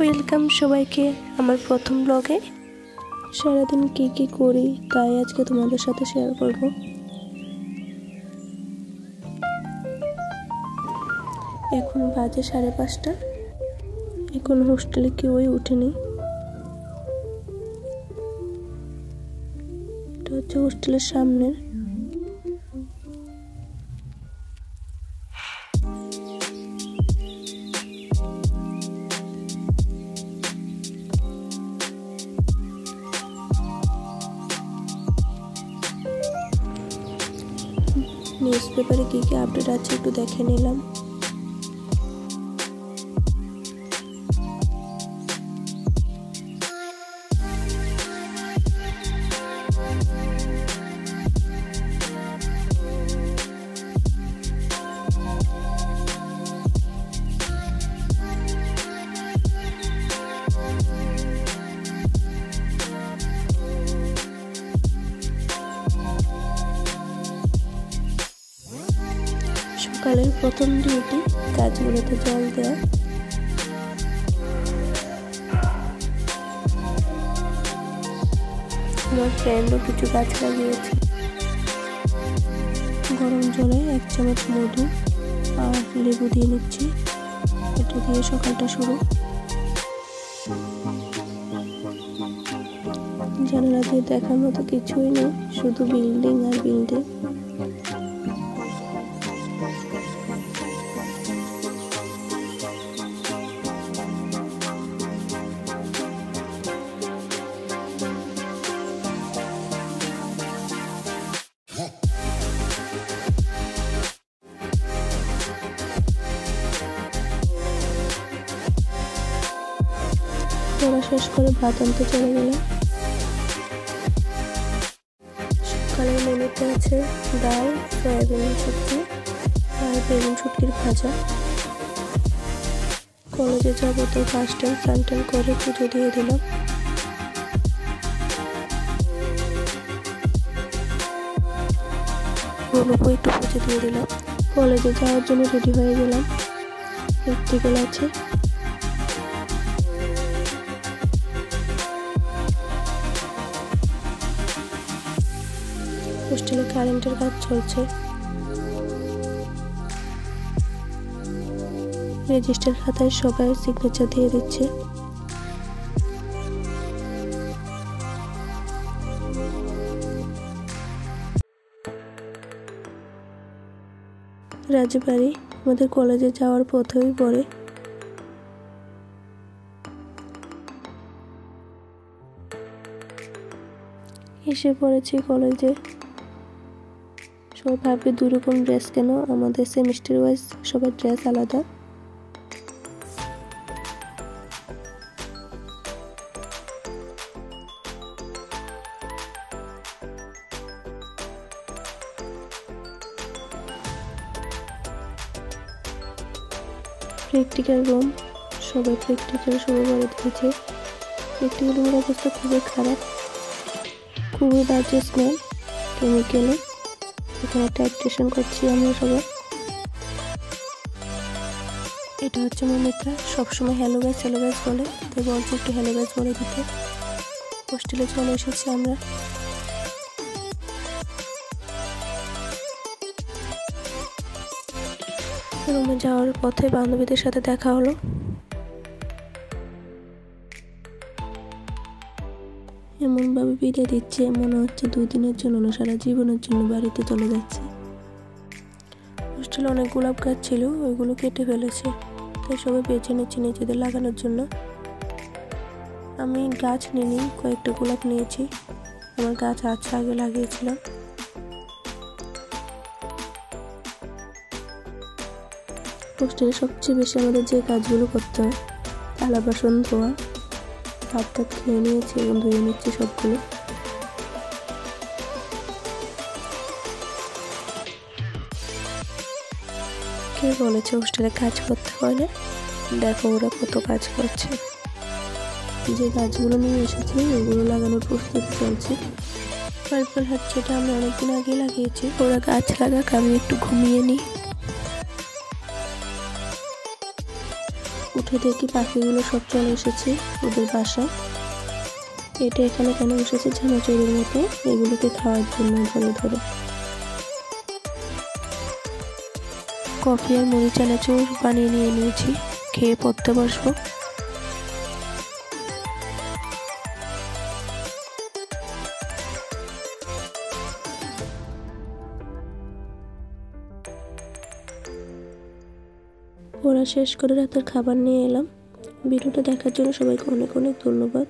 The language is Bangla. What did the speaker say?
ওয়েলকাম সবাইকে আমার প্রথম ব্লগে। সারাদিন কি করি তাই আজকে তোমাদের সাথে শেয়ার করব। এখন বাজে 5:30। এখন হোস্টেলে কেউই উঠেনি। এটা হচ্ছে হোস্টেলের সামনের। নিউজ পেপারে কি আপডেট আছে একটু দেখে নিলাম। সকালের প্রথম ডিউটি গাছগুলোতে জল দেওয়া। আমার ফ্রেন্ডও কিছু গাছ লাগিয়েছে। গরম জলে 1 চামচ মধু আর লেবু দিয়ে নিচ্ছি। এটা দিয়ে সকালটা শুরু। জানালা দিয়ে দেখার মতো কিছুই নেই, শুধু বিল্ডিং আর বিল্ডিং। পড়া শেষ করে ভাত আনতে চলে গেলাম। সকালের মেনুতে আছে ডাল, সয়াবিন সবজি আর বেগুন শুটকির ভাজা। কলেজে যাবো তো ফার্স্ট টাইম স্নান টান করে পুজো দিয়ে দিলাম। বলবো একটু পুজো দিয়ে দিলাম। কলেজে যাওয়ার জন্য রেডি হয়ে গেলাম। প্র্যাকটিক্যাল আছে। হোস্টেলে কারেন্টের কাজ চলছে। রেজিস্টার খাতায় সবাই সিগনেচার দিয়ে দিচ্ছে। রাজবাড়ি আমাদের কলেজে যাওয়ার পথেই পড়ে। এসে পড়েছি কলেজে। সবাই ভাববে 2 রকম ড্রেস কেন, আমাদের সেমিস্টার ওয়াইজ সবার ড্রেস আলাদা। প্র্যাকটিক্যাল রুম, সবাই প্র্যাকটিক্যাল শুরু করে দিয়েছে। প্র্যাকটিক্যাল রুমের অবস্থা খুবই খারাপ, খুবই বাজে স্মেল কেমিক্যালে। এখানে টাইট্রেশন করছি আমরা সবাই। এটা হচ্ছে মমিতা, সবসময় হ্যালো গাইস বলে, তাই বলছি একটু হ্যালো গাইস বলে দিতে। হোস্টেলে চলে এসেছি আমরা। রুমে যাওয়ার পথে বান্ধবীদের সাথে দেখা হলো। এমনভাবে বিদায় দিচ্ছে মনে হচ্ছে 2 দিনের জন্য না, সারা জীবনের জন্য বাড়িতে চলে যাচ্ছে। হোস্টেলে অনেক গোলাপ গাছ ছিল, ওইগুলো কেটে ফেলেছে, তাই সবাই বেছে নিচ্ছে নিজেদের লাগানোর জন্য। আমি গাছ নিইনি, কয়েকটা গোলাপ নিয়েছি। আমার গাছ আছে, আগে লাগিয়েছিলাম। হোস্টেলে সবচেয়ে বেশি আমাদের যে কাজগুলো করতে হয়, থালা বাসন ধোয়া। ভাত টাত খেয়ে নিয়েছি এবং ধুয়ে নিচ্ছি সবগুলো। কে বলেছে হোস্টেলে কাজ করতে হয় না? দেখো ওরা কত কাজ করছে। যে গাছগুলো নিয়ে এসেছি ওগুলো লাগানোর প্রস্তুতি চলছে। পার্পল হার্ট যেটা আমি অনেকদিন আগে লাগিয়েছি। ওরা গাছ লাগাক, আমি একটু ঘুমিয়ে নিই। উঠে দেখি পাখিগুলো সব চলে এসেছে ওদের বাসায়। এটা এখানে কেন বসেছে ঝামাচুরির মতো, এগুলোকে খাওয়ার জন্য ধরে ধরে। কফি আর মুড়ি চানাচুর বানিয়ে নিয়ে নিয়েছি, খেয়ে পড়তে বসবো। পড়া শেষ করে রাতের খাবার নিয়ে এলাম। ভিডিওটা দেখার জন্য সবাইকে অনেক অনেক ধন্যবাদ।